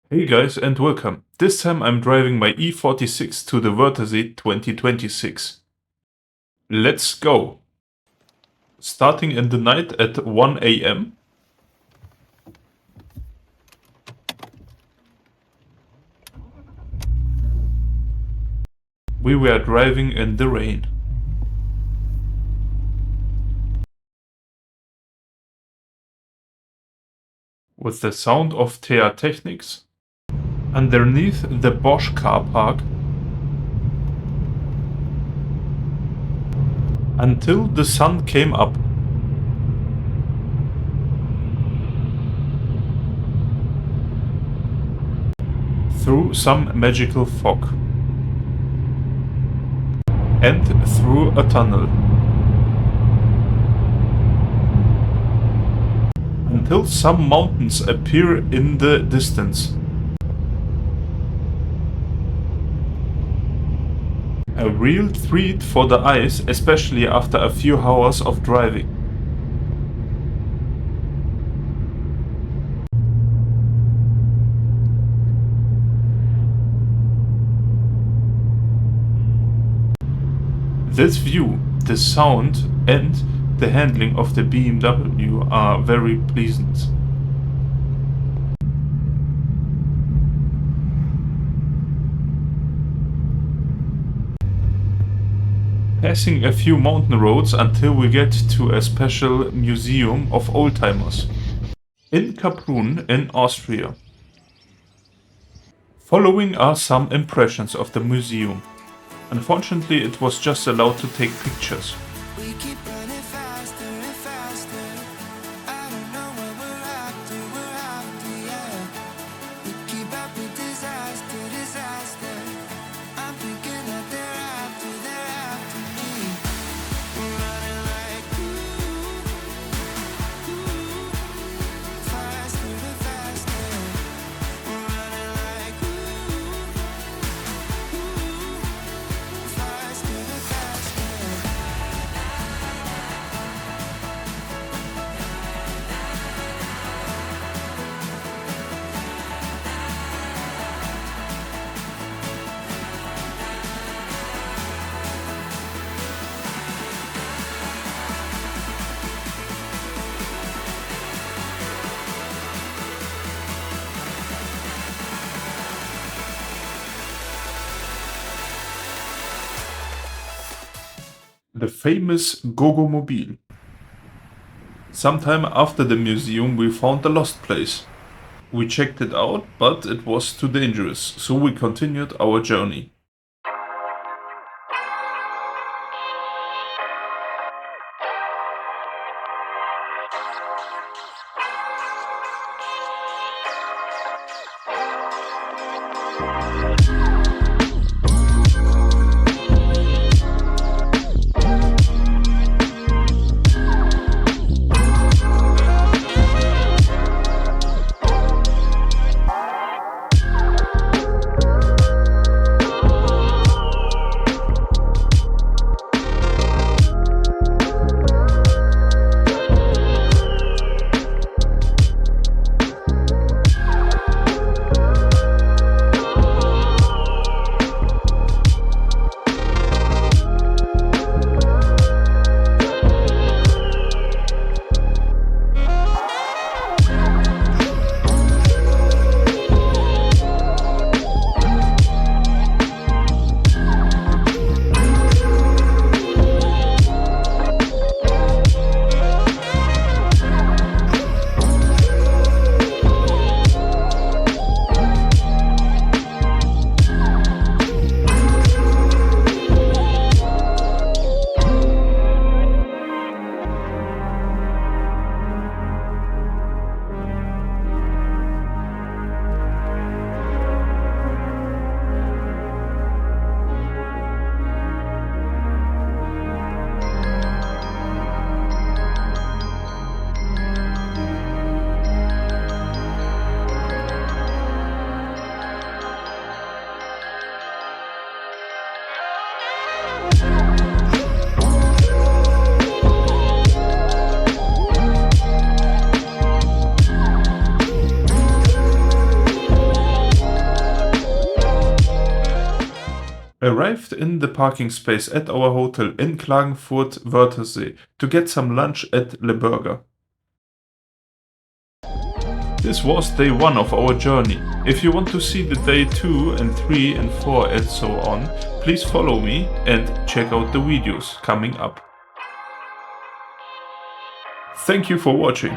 Hey guys and welcome. This time I'm driving my E46 to the Wörthersee 2026. Let's go! Starting in the night at 1 AM. We were driving in the rain. With the sound of TR Technics. Underneath the Bosch car park. Until the sun came up. Through some magical fog. And through a tunnel. Until some mountains appear in the distance. A real treat for the eyes, especially after a few hours of driving. This view, the sound and the handling of the BMW are very pleasant. Passing a few mountain roads until we get to a special museum of oldtimers in Kaprun in Austria. Following are some impressions of the museum. Unfortunately, it was just allowed to take pictures. We keep running faster and faster. I don't know where we're after, yeah. We keep up with disaster. I'm thinking that they're after me. We're running like faster and faster. We're running like faster and faster. The famous Gogo-Mobil. Sometime after the museum we found a lost place. We checked it out, but it was too dangerous, so we continued our journey. Arrived in the parking space at our hotel in Klagenfurt, Wörthersee to get some lunch at Le Burger. This was day 1 of our journey. If you want to see the day 2 and 3 and 4 and so on, please follow me and check out the videos coming up. Thank you for watching.